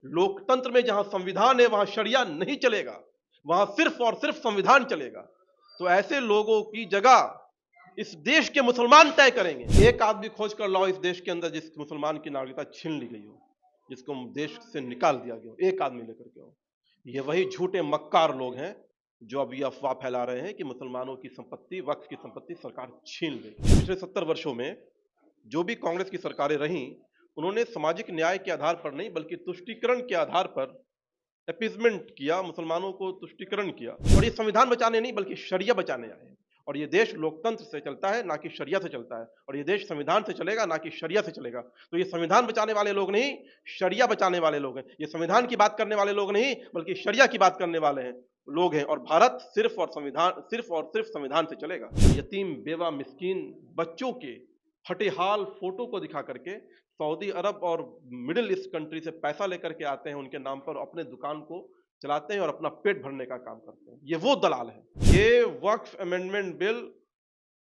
लोकतंत्र में जहां संविधान है वहां शरिया नहीं चलेगा, वहां सिर्फ और सिर्फ संविधान चलेगा। तो ऐसे लोगों की जगह इस देश के मुसलमान तय करेंगे। एक आदमी खोज कर लाओ इस देश के अंदर जिस मुसलमान की नागरिकता छीन ली गई हो, जिसको देश से निकाल दिया गया हो, एक आदमी लेकर के आओ। ये वही झूठे मक्कार लोग हैं जो अब ये अफवाह फैला रहे हैं कि मुसलमानों की संपत्ति, वक्फ की संपत्ति सरकार छीन गई। पिछले 70 वर्षों में जो भी कांग्रेस की सरकारें रहीं, उन्होंने सामाजिक न्याय के आधार पर नहीं बल्कि तुष्टीकरण के आधार पर अपीजमेंट किया, मुसलमानों को तुष्टीकरण किया। और ये संविधान बचाने नहीं बल्कि शरिया बचाने आए हैं। और ये देश लोकतंत्र से चलता है ना कि शरिया से चलता है, और ये देश संविधान से चलेगा ना कि शरिया से चलेगा। तो ये संविधान बचाने वाले लोग नहीं, शरिया बचाने वाले लोग हैं। ये संविधान की बात करने वाले लोग नहीं बल्कि शरिया की बात करने वाले हैं लोग हैं। और भारत सिर्फ और सिर्फ संविधान से चलेगा। यतीम, बेवा, मिस्कीन बच्चों के फटेहाल फोटो को दिखा करके सऊदी अरब और मिडिल ईस्ट कंट्री से पैसा लेकर के आते हैं, उनके नाम पर अपने दुकान को चलाते हैं और अपना पेट भरने का काम करते हैं। ये वो दलाल है। ये वक्फ अमेंडमेंट बिल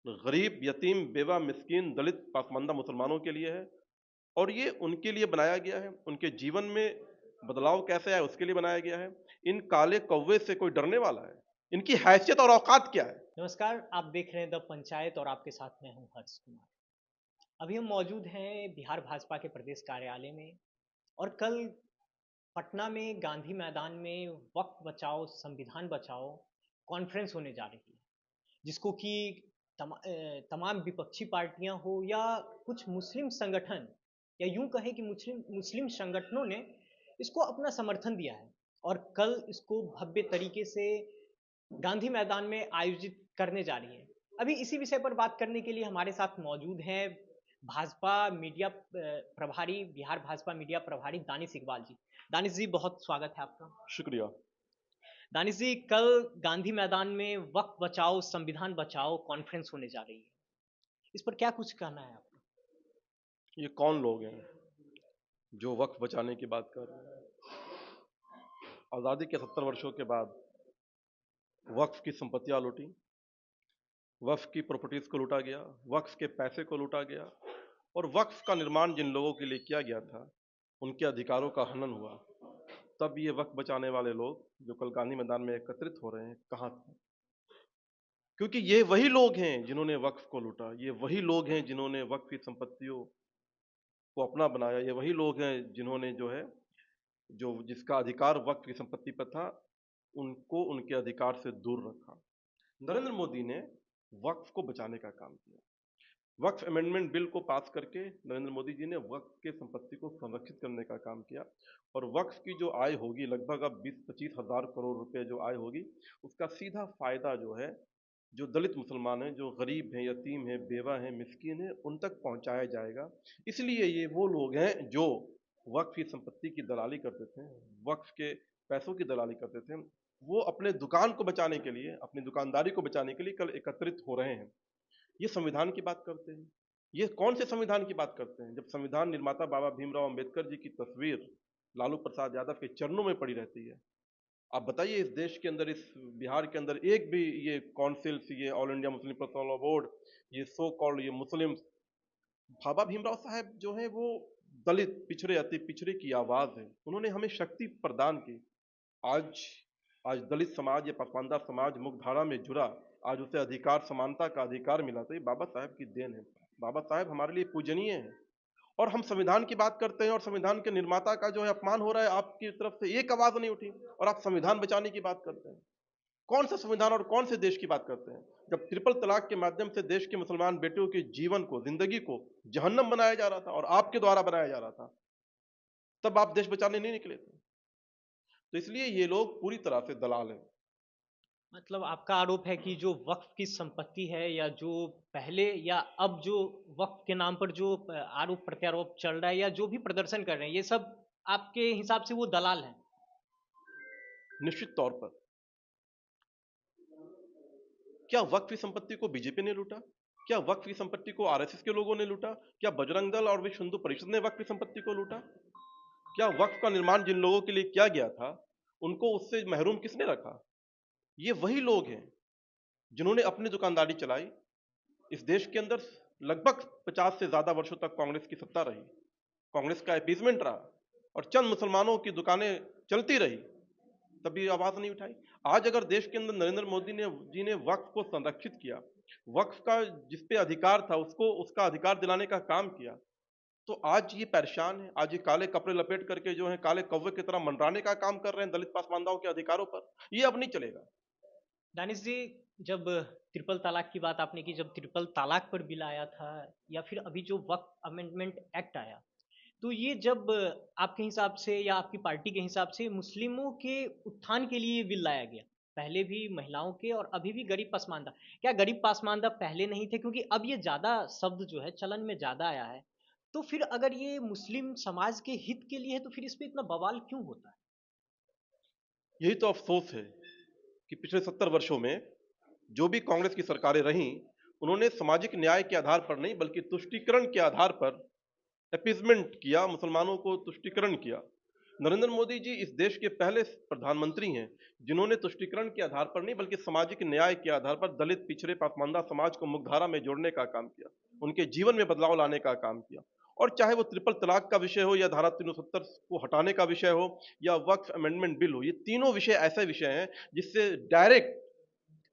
गरीब, यतीम, बेवा, मिस्कीन, दलित, पासमानदा मुसलमानों के लिए है। और ये उनके लिए बनाया गया है। उनके जीवन में बदलाव कैसे आए उसके लिए बनाया गया है। इन काले कौवे से कोई डरने वाला है? इनकी हैसियत और औकात क्या है? नमस्कार, आप देख रहे हैं द पंचायत और आपके साथ मैं हूं हर्ष कुमार। अभी हम मौजूद हैं बिहार भाजपा के प्रदेश कार्यालय में और कल पटना में गांधी मैदान में वक्त बचाओ संविधान बचाओ कॉन्फ्रेंस होने जा रही है, जिसको कि तमाम विपक्षी पार्टियां हो या कुछ मुस्लिम संगठन या यूं कहें कि मुस्लिम मुस्लिम संगठनों ने इसको अपना समर्थन दिया है और कल इसको भव्य तरीके से गांधी मैदान में आयोजित करने जा रही है। अभी इसी विषय पर बात करने के लिए हमारे साथ मौजूद हैं भाजपा मीडिया प्रभारी, बिहार भाजपा मीडिया प्रभारी दानिश इकबाल जी। दानिश जी, बहुत स्वागत है आपका। शुक्रिया। दानिश जी, कल गांधी मैदान में वक्त बचाओ संविधान बचाओ कॉन्फ्रेंस होने जा रही है, इस पर क्या कुछ कहना है आपका? ये कौन लोग हैं जो वक्फ बचाने की बात कर रहे हैं? आज़ादी के 70 वर्षों के बाद वक्फ की संपत्तियां लूटी, वक्फ की प्रॉपर्टीज को लूटा गया, वक्फ के पैसे को लूटा गया, और वक्फ का निर्माण जिन लोगों के लिए किया गया था उनके अधिकारों का हनन हुआ। तब ये वक्फ बचाने वाले लोग जो कल गांधी मैदान में एकत्रित हो रहे हैं, कहाँ थे? क्योंकि ये वही लोग हैं जिन्होंने वक्फ को लूटा, ये वही लोग हैं जिन्होंने वक्फ की संपत्तियों को अपना बनाया, ये वही लोग हैं जिन्होंने जो है, जो जिसका अधिकार वक्फ की संपत्ति पर था, उनको उनके अधिकार से दूर रखा। नरेंद्र मोदी ने वक्फ को बचाने का काम किया। वक्फ अमेंडमेंट बिल को पास करके नरेंद्र मोदी जी ने वक्फ के संपत्ति को संरक्षित करने का काम किया। और वक्फ की जो आय होगी, लगभग अब 20-25 हजार करोड़ रुपए जो आय होगी, उसका सीधा फायदा जो है, जो दलित मुसलमान हैं, जो गरीब हैं, यतीम हैं, बेवा हैं, मिस्कीन हैं, उन तक पहुंचाया जाएगा। इसलिए ये वो लोग हैं जो वक्फ की संपत्ति की दलाली करते थे, वक्फ के पैसों की दलाली करते थे, वो अपने दुकान को बचाने के लिए, अपनी दुकानदारी को बचाने के लिए कल एकत्रित हो रहे हैं। ये संविधान की बात करते हैं। ये कौन से संविधान की बात करते हैं? जब संविधान निर्माता बाबा भीमराव अंबेडकर जी की तस्वीर लालू प्रसाद यादव के चरणों में पड़ी रहती है। आप बताइए, इस देश के अंदर, इस बिहार के अंदर एक भी ये काउंसिल्स, ये all India Muslim Personal Law Board, ये सो कॉल्ड ये मुस्लिम, बाबा भीमराव साहब जो है वो दलित, पिछड़े, अति पिछड़े की आवाज है। उन्होंने हमें शक्ति प्रदान की। आज आज दलित समाज या पसमानदा समाज मुख्यधारा में जुड़ा, आज उसे अधिकार, समानता का अधिकार मिला, तो ये बाबा साहब की देन है। बाबा साहब हमारे लिए पूजनीय है। और हम संविधान की बात करते हैं और संविधान के निर्माता का जो है अपमान हो रहा है, आपकी तरफ से एक आवाज नहीं उठी, और आप संविधान बचाने की बात करते हैं। कौन सा संविधान और कौन से देश की बात करते हैं? जब ट्रिपल तलाक के माध्यम से देश के मुसलमान बेटियों के जीवन को, जिंदगी को जहन्नम बनाया जा रहा था और आपके द्वारा बनाया जा रहा था, तब आप देश बचाने नहीं निकले थे। तो इसलिए ये लोग पूरी तरह से दलाल हैं। मतलब आपका आरोप है कि जो वक्फ की संपत्ति है या जो पहले या अब जो वक्फ के नाम पर जो आरोप प्रत्यारोप चल रहा है या जो भी प्रदर्शन कर रहे हैं, ये सब आपके हिसाब से वो दलाल हैं? निश्चित तौर पर। क्या वक्फ की संपत्ति को बीजेपी ने लूटा? क्या वक्फ की संपत्ति को आरएसएस के लोगों ने लूटा? क्या बजरंग दल और विश्व हिंदू परिषद ने वक्फ की संपत्ति को लूटा? क्या वक्फ का निर्माण जिन लोगों के लिए किया गया था, उनको उससे महरूम किसने रखा? ये वही लोग हैं जिन्होंने अपनी दुकानदारी चलाई। इस देश के अंदर लगभग 50 से ज्यादा वर्षों तक कांग्रेस की सत्ता रही, कांग्रेस का अपीजमेंट रहा, और चंद मुसलमानों की दुकानें चलती रही, तभी आवाज नहीं उठाई। आज अगर देश के अंदर नरेंद्र मोदी जी ने वक्फ को संरक्षित किया, वक्फ का जिस पे अधिकार था उसको उसका अधिकार दिलाने का काम किया, तो आज ये परेशान है, आज ये काले कपड़े लपेट करके जो है काले कौवे की तरह मंडराने का काम कर रहे हैं दलित पासमानदाओं के अधिकारों पर। ये अब नहीं चलेगा। दानिश जी, जब ट्रिपल तलाक की बात आपने की, जब ट्रिपल तलाक पर बिल आया था या फिर अभी जो वक्फ अमेंडमेंट एक्ट आया, तो ये जब आपके हिसाब से या आपकी पार्टी के हिसाब से मुस्लिमों के उत्थान के लिए ये बिल लाया गया, पहले भी महिलाओं के और अभी भी गरीब पसमानदा, क्या गरीब पसमानदा पहले नहीं थे? क्योंकि अब ये ज़्यादा शब्द जो है चलन में ज़्यादा आया है, तो फिर अगर ये मुस्लिम समाज के हित के लिए है तो फिर इस पे इतना बवाल क्यों होता है? यही तो अफसोस है कि पिछले 70 वर्षों में जो भी कांग्रेस की सरकारें रहीं, उन्होंने सामाजिक न्याय के आधार पर नहीं बल्कि तुष्टीकरण के आधार पर अपीजमेंट किया, मुसलमानों को तुष्टीकरण किया। नरेंद्र मोदी जी इस देश के पहले प्रधानमंत्री हैं जिन्होंने तुष्टीकरण के आधार पर नहीं बल्कि सामाजिक न्याय के आधार पर दलित, पिछड़े, पासमानदा समाज को मुख्यधारा में जोड़ने का काम किया, उनके जीवन में बदलाव लाने का काम किया। और चाहे वो ट्रिपल तलाक का विषय हो या धारा 370 को हटाने का विषय हो या वक्फ अमेंडमेंट बिल हो, ये तीनों विषय ऐसे विषय हैं जिससे डायरेक्ट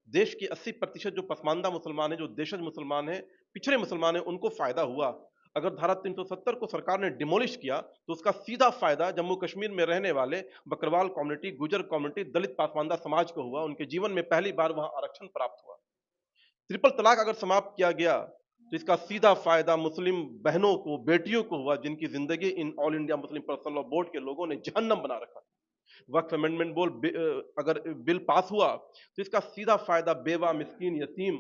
देश के 80% जो पसमानदा मुसलमान हैं, जो देशज मुसलमान हैं, पिछड़े मुसलमान हैं, उनको फायदा हुआ। अगर धारा 370 को सरकार ने डिमोलिश किया तो उसका सीधा फायदा जम्मू कश्मीर में रहने वाले बकरवाल कम्युनिटी, गुजर कम्युनिटी, दलित पासमानदा समाज को हुआ। उनके जीवन में पहली बार वहां आरक्षण प्राप्त हुआ। ट्रिपल तलाक अगर समाप्त किया गया तो इसका सीधा फायदा मुस्लिम बहनों को, बेटियों को हुआ जिनकी जिंदगी in all India Muslim Personal Law board के लोगों ने जहन्नम बना रखा। वक्फ अमेंडमेंट अगर बिल पास हुआ तो इसका सीधा फायदा बेवा, मिस्कीन, यतीम,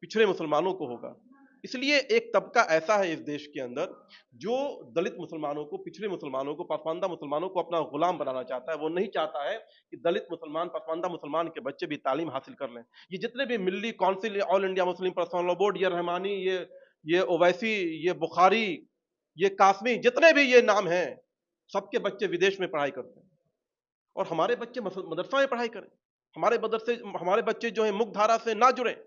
पिछड़े मुसलमानों को होगा। इसलिए एक तबका ऐसा है इस देश के अंदर जो दलित मुसलमानों को, पिछड़े मुसलमानों को, पासमानदा मुसलमानों को अपना गुलाम बनाना चाहता है। वो नहीं चाहता है कि दलित मुसलमान, पासमानदा मुसलमान के बच्चे भी तालीम हासिल कर लें। ये जितने भी Milli Council, All India Muslim Personal Law Board, ये रहमानी, ये ओवैसी, ये बुखारी, ये कासमी, जितने भी ये नाम हैं, सबके बच्चे विदेश में पढ़ाई करते हैं और हमारे बच्चे मदरसा में पढ़ाई करें। हमारे बच्चे जो है मुख्य धारा से ना जुड़े,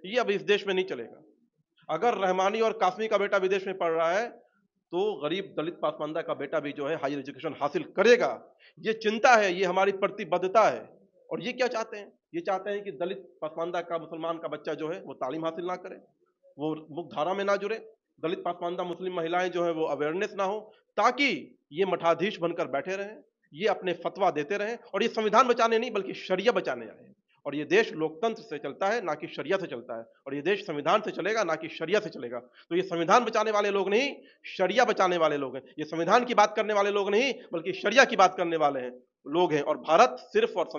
ये अब इस देश में नहीं चलेगा। अगर रहमानी और कासमी का बेटा विदेश में पढ़ रहा है तो गरीब दलित पासमानदा का बेटा भी जो है हायर एजुकेशन हासिल करेगा। ये चिंता है, ये हमारी प्रतिबद्धता है। और ये क्या चाहते हैं? ये चाहते हैं कि दलित पासमानदा का, मुसलमान का बच्चा जो है वो तालीम हासिल ना करे, वो मुख्य धारा में ना जुड़े, दलित पासमानदा मुस्लिम महिलाएं जो है वो अवेयरनेस ना हो, ताकि ये मठाधीश बनकर बैठे रहें, ये अपने फतवा देते रहें और ये संविधान बचाने नहीं बल्कि शरिया बचाने आए हैं। और ये देश लोकतंत्र से चलता है ना कि शरिया से चलता है, और ये देश संविधान से चलेगा ना कि शरिया से चलेगा। तो ये संविधान बचाने वाले लोग नहीं, शरिया बचाने वाले लोग हैं। ये संविधान की बात करने वाले लोग नहीं बल्कि शरिया की बात करने वाले हैं लोग हैं। और भारत सिर्फ और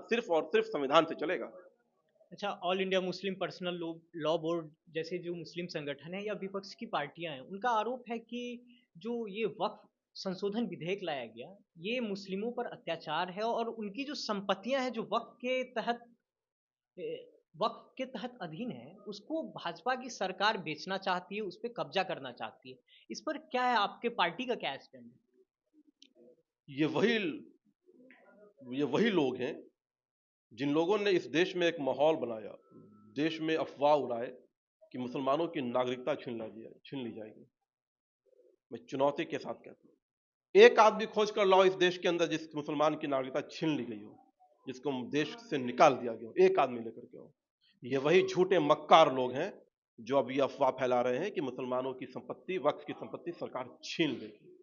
सिर्फ संविधान से चलेगा। अच्छा, all India Muslim Personal Law board जैसे जो मुस्लिम संगठन है या विपक्ष की पार्टियां हैं, उनका आरोप है कि जो ये वक्फ संशोधन विधेयक लाया गया, ये मुस्लिमों पर अत्याचार है और उनकी जो संपत्तियां हैं जो वक्फ के तहत अधीन है, उसको भाजपा की सरकार बेचना चाहती है, उस पर कब्जा करना चाहती है। इस पर क्या है, आपके पार्टी का क्या स्टैंड है? ये वही ये वही लोग हैं जिन लोगों ने इस देश में एक माहौल बनाया, देश में अफवाह उड़ाए कि मुसलमानों की नागरिकता छीन ली जाएगी। मैं चुनौती के साथ कहता हूं, एक आदमी खोज कर लाओ इस देश के अंदर जिस मुसलमान की नागरिकता छीन ली गई हो, जिसको देश से निकाल दिया गया हो, एक आदमी लेकर के आओ। ये वही झूठे मक्कार लोग हैं जो अब ये अफवाह फैला रहे हैं कि मुसलमानों की संपत्ति, वक्फ की संपत्ति सरकार छीन लेगी।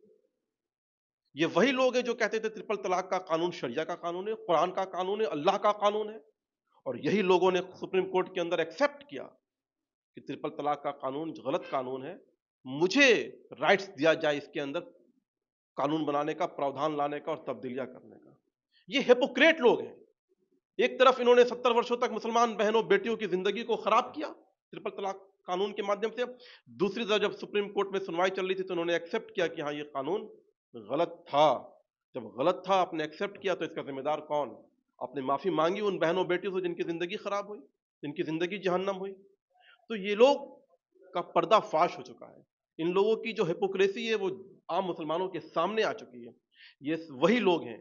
ये वही लोग हैं जो कहते थे ट्रिपल तलाक का कानून शरिया का कानून है, कुरान का कानून है, अल्लाह का कानून है। और यही लोगों ने सुप्रीम कोर्ट के अंदर एक्सेप्ट किया कि ट्रिपल तलाक का कानून गलत कानून है, मुझे राइट्स दिया जाए इसके अंदर कानून बनाने का, प्रावधान लाने का और तब्दीलियां करने का। ये हिपोक्रेट लोग हैं। एक तरफ इन्होंने 70 वर्षों तक मुसलमान बहनों, बेटियों की जिंदगी को खराब किया ट्रिपल तलाक कानून के माध्यम से, दूसरी तरफ जब सुप्रीम कोर्ट में सुनवाई चल रही थी तो उन्होंने एक्सेप्ट किया कि हाँ ये कानून गलत था। जब गलत था, आपने एक्सेप्ट किया, तो इसका जिम्मेदार कौन? आपने माफी मांगी उन बहनों बेटियों से जिनकी जिंदगी खराब हुई, जिनकी जिंदगी जहन्नम हुई। तो ये लोग का पर्दाफाश हो चुका है। इन लोगों की जो हिपोक्रेसी है वो आम मुसलमानों के सामने आ चुकी है। ये वही लोग हैं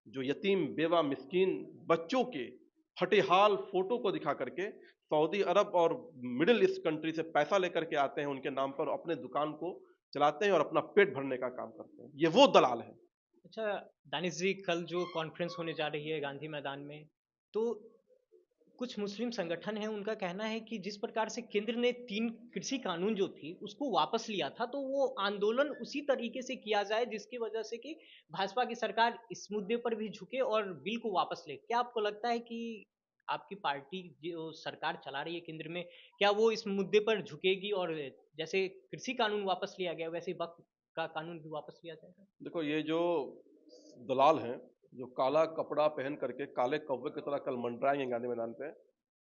जो यतीम, बेवा, मिस्कीन बच्चों के फटेहाल फोटो को दिखा करके सऊदी अरब और मिडिल ईस्ट कंट्री से पैसा लेकर के आते हैं, उनके नाम पर अपने दुकान को चलाते हैं और अपना पेट भरने का काम करते हैं। ये वो दलाल है। अच्छा दानिश जी, कल जो कॉन्फ्रेंस होने जा रही है गांधी मैदान में, तो कुछ मुस्लिम संगठन हैं, उनका कहना है कि जिस प्रकार से केंद्र ने 3 कृषि कानून जो थी उसको वापस लिया था, तो वो आंदोलन उसी तरीके से किया जाए जिसकी वजह से कि भाजपा की सरकार इस मुद्दे पर भी झुके और बिल को वापस ले। क्या आपको लगता है कि आपकी पार्टी जो सरकार चला रही है केंद्र में, क्या वो इस मुद्दे पर झुकेगी और जैसे कृषि कानून वापस लिया गया वैसे ही वक्फ का कानून भी वापस लिया जाएगा? देखो, ये जो दलाल हैं, जो काला कपड़ा पहन करके काले कौवे की तरह कल मंडराएंगे गांधी मैदान पे,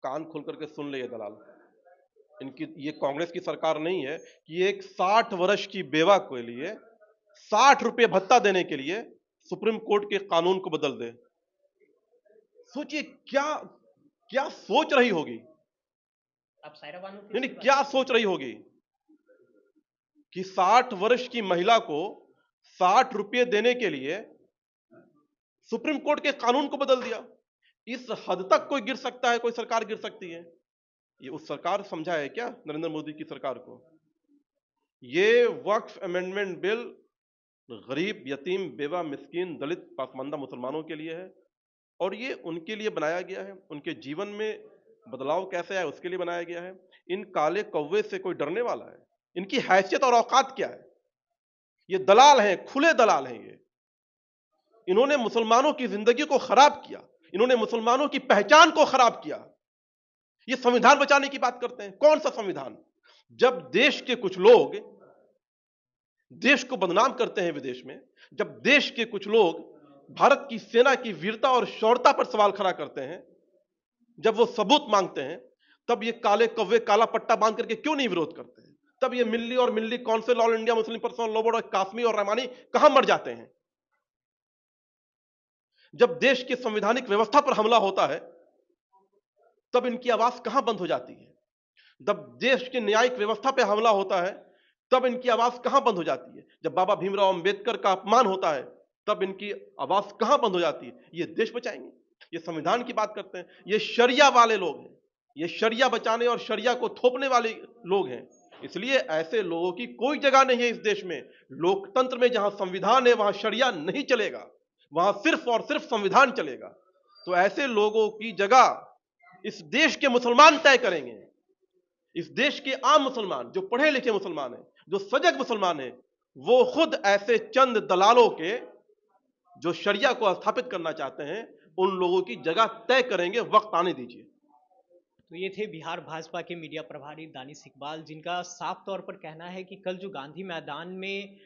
कान खोल करके सुन ले ये दलाल। इनकी ये कांग्रेस की सरकार नहीं है कि एक 60 वर्ष की बेवा के लिए 60 रुपए भत्ता देने के लिए सुप्रीम कोर्ट के कानून को बदल दे। सोचिए क्या क्या सोच रही होगी, आप सायरा बानू की नहीं इसकी बात क्या कर रहे सोच रही होगी कि 60 वर्ष की महिला को 60 रुपये देने के लिए सुप्रीम कोर्ट के कानून को बदल दिया। इस हद तक कोई गिर सकता है, कोई सरकार गिर सकती है। ये उस सरकार समझा है क्या, नरेंद्र मोदी की सरकार को? ये वक्फ अमेंडमेंट बिल गरीब, यतीम, बेवा, मिस्कीन, दलित, पासमानदा मुसलमानों के लिए है और ये उनके लिए बनाया गया है। उनके जीवन में बदलाव कैसे आए उसके लिए बनाया गया है। इन काले कौवे से कोई डरने वाला है? इनकी हैसियत और औकात क्या है? ये दलाल हैं, खुले दलाल हैं ये। इन्होंने मुसलमानों की जिंदगी को खराब किया, इन्होंने मुसलमानों की पहचान को खराब किया। ये संविधान बचाने की बात करते हैं। कौन सा संविधान? जब देश के कुछ लोग देश को बदनाम करते हैं विदेश में, जब देश के कुछ लोग भारत की सेना की वीरता और शौर्यता पर सवाल खड़ा करते हैं, जब वो सबूत मांगते हैं, तब ये काले कौवे काला पट्टा बांध करके क्यों नहीं विरोध करते हैं? तब ये मिल्ली और Milli Council, All India Muslim Personal Law Board और कासमी और रहमानी कहां मर जाते हैं? जब देश की संवैधानिक व्यवस्था पर हमला होता है, तब इनकी आवाज कहां बंद हो जाती है? जब देश की न्यायिक व्यवस्था पर हमला होता है, तब इनकी आवाज कहां बंद हो जाती है? जब बाबा भीमराव अंबेडकर का अपमान होता है, तब इनकी आवाज कहां बंद हो जाती है? ये देश बचाएंगे, ये संविधान की बात करते हैं। ये शरिया वाले लोग हैं, ये शरिया बचाने और शरिया को थोपने वाले लोग हैं। इसलिए ऐसे लोगों की कोई जगह नहीं है इस देश में। लोकतंत्र में जहां संविधान है वहां शरिया नहीं चलेगा, वहां सिर्फ और सिर्फ संविधान चलेगा। तो ऐसे लोगों की जगह इस देश के मुसलमान तय करेंगे। इस देश के आम मुसलमान, जो पढ़े लिखे मुसलमान हैं, जो सजग मुसलमान हैं, वो खुद ऐसे चंद दलालों के जो शरिया को स्थापित करना चाहते हैं, उन लोगों की जगह तय करेंगे। वक्त आने दीजिए। तो ये थे बिहार भाजपा के मीडिया प्रभारी दानिश इकबाल, जिनका साफ तौर पर कहना है कि कल जो गांधी मैदान में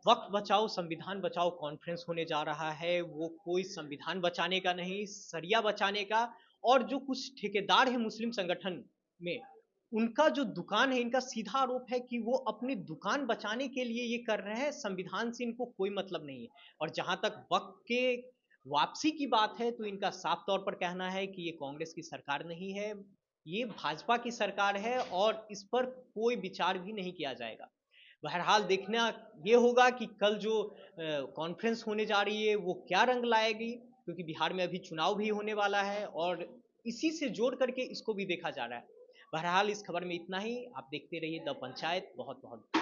वक्त बचाओ संविधान बचाओ कॉन्फ्रेंस होने जा रहा है, वो कोई संविधान बचाने का नहीं, शरिया बचाने का। और जो कुछ ठेकेदार हैं मुस्लिम संगठन में, उनका जो दुकान है, इनका सीधा आरोप है कि वो अपनी दुकान बचाने के लिए ये कर रहे हैं, संविधान से इनको कोई मतलब नहीं है। और जहां तक वक्त के वापसी की बात है, तो इनका साफ तौर पर कहना है कि ये कांग्रेस की सरकार नहीं है, ये भाजपा की सरकार है और इस पर कोई विचार भी नहीं किया जाएगा। बहरहाल देखना ये होगा कि कल जो कॉन्फ्रेंस होने जा रही है वो क्या रंग लाएगी, क्योंकि बिहार में अभी चुनाव भी होने वाला है और इसी से जोड़ करके इसको भी देखा जा रहा है। बहरहाल इस खबर में इतना ही। आप देखते रहिए द पंचायत। बहुत बहुत